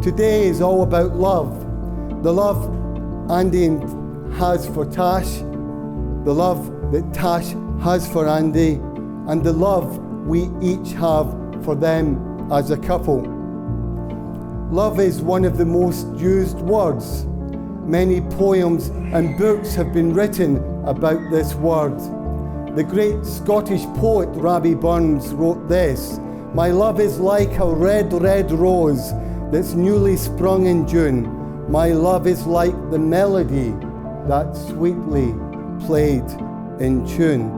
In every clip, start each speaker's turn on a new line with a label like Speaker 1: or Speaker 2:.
Speaker 1: Today is all about love. The love Andy has for Tash, the love that Tash has for Andy, and the love we each have for them as a couple. Love is one of the most used words. Many poems and books have been written about this word. The great Scottish poet Rabbie Burns wrote this: "My love is like a red, red rose that's newly sprung in June. My love is like the melody that sweetly played in tune."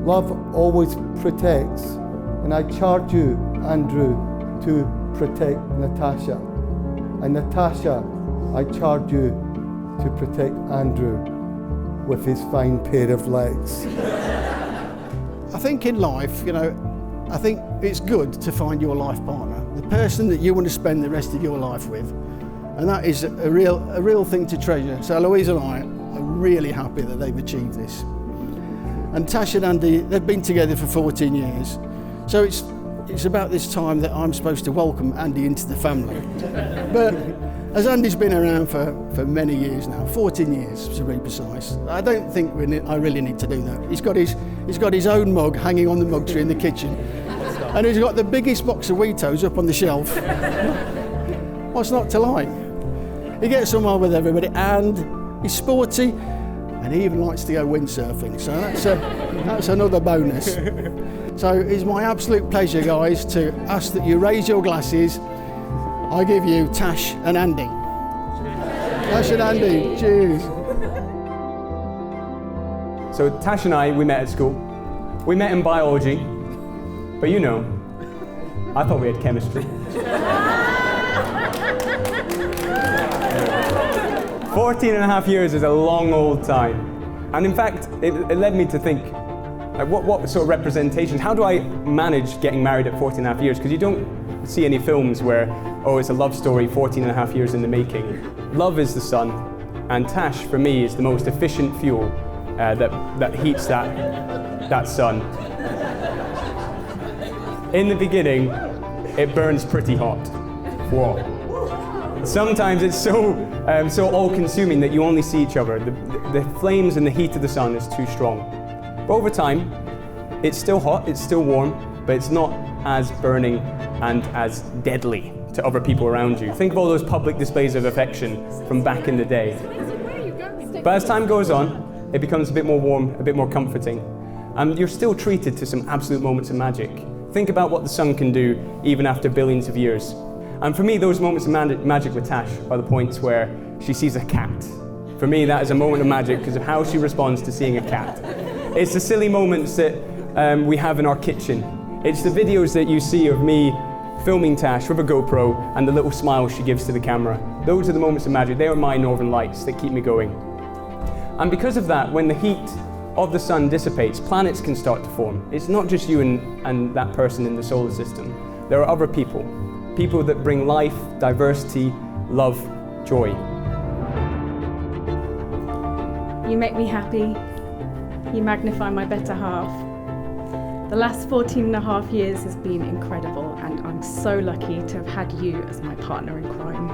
Speaker 1: Love always protects, and I charge you, Andrew, to protect Natasha. And Natasha, I charge you to protect Andrew with his fine pair of legs.
Speaker 2: I think in life, I think it's good to find your life partner, the person that you want to spend the rest of your life with. And that is a real thing to treasure. So Louise and I are really happy that they've achieved this. And Tash and Andy, they've been together for 14 years. So it's about this time that I'm supposed to welcome Andy into the family. But as Andy's been around for many years now, 14 years to be precise, I don't think I really need to do that. He's got his own mug hanging on the mug tree in the kitchen. And he's got the biggest box of Weetos up on the shelf. What's not to like? He gets on well with everybody, and he's sporty, and he even likes to go windsurfing, so that's another bonus. So it's my absolute pleasure, guys, to ask that you raise your glasses. I give you Tash and Andy. Tash and Andy, cheers.
Speaker 3: So Tash and I, we met at school. We met in biology, but I thought we had chemistry. 14 and a half years is a long old time. And in fact, it led me to think, what sort of representations, how do I manage getting married at 14 and a half years? Because you don't see any films where, it's a love story 14 and a half years in the making. Love is the sun, and Tash, for me, is the most efficient fuel that heats that sun. In the beginning, it burns pretty hot. Whoa. Sometimes it's so all-consuming that you only see each other. The flames and the heat of the sun is too strong. But over time, it's still hot, it's still warm, but it's not as burning and as deadly to other people around you. Think of all those public displays of affection from back in the day. But as time goes on, it becomes a bit more warm, a bit more comforting. And you're still treated to some absolute moments of magic. Think about what the sun can do even after billions of years. And for me, those moments of magic with Tash are the points where she sees a cat. For me, that is a moment of magic because of how she responds to seeing a cat. It's the silly moments that we have in our kitchen. It's the videos that you see of me filming Tash with a GoPro and the little smile she gives to the camera. Those are the moments of magic. They are my northern lights that keep me going. And because of that, when the heat of the sun dissipates, planets can start to form. It's not just you and that person in the solar system. There are other people that bring life, diversity, love, joy.
Speaker 4: You make me happy. You magnify my better half. The last 14 and a half years has been incredible, and I'm so lucky to have had you as my partner in crime.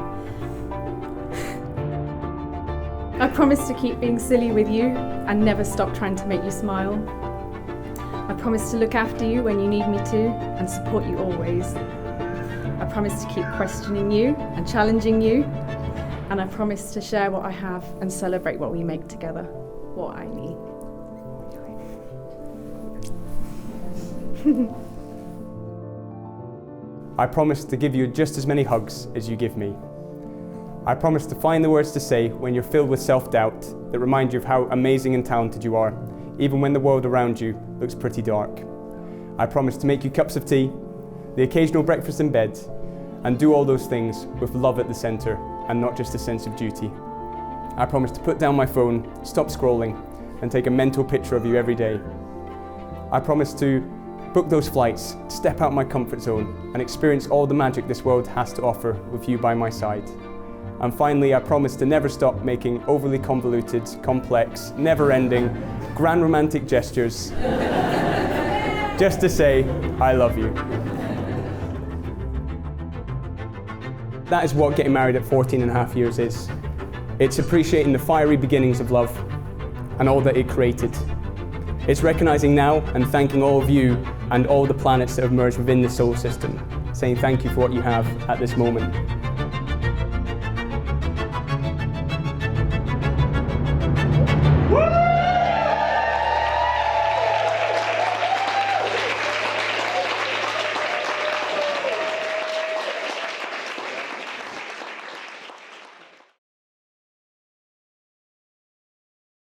Speaker 4: I promise to keep being silly with you and never stop trying to make you smile. I promise to look after you when you need me to and support you always. I promise to keep questioning you and challenging you, and I promise to share what I have and celebrate what we make together, what I need.
Speaker 3: I promise to give you just as many hugs as you give me. I promise to find the words to say when you're filled with self-doubt that remind you of how amazing and talented you are, even when the world around you looks pretty dark. I promise to make you cups of tea, the occasional breakfast in bed, and do all those things with love at the centre and not just a sense of duty. I promise to put down my phone, stop scrolling, and take a mental picture of you every day. I promise to book those flights, step out my comfort zone, and experience all the magic this world has to offer with you by my side. And finally, I promise to never stop making overly convoluted, complex, never-ending, grand romantic gestures just to say, I love you. that is what getting married at 14 and a half years is. It's appreciating the fiery beginnings of love and all that it created. It's recognizing now and thanking all of you and all the planets that have merged within the solar system, saying thank you for what you have at this moment.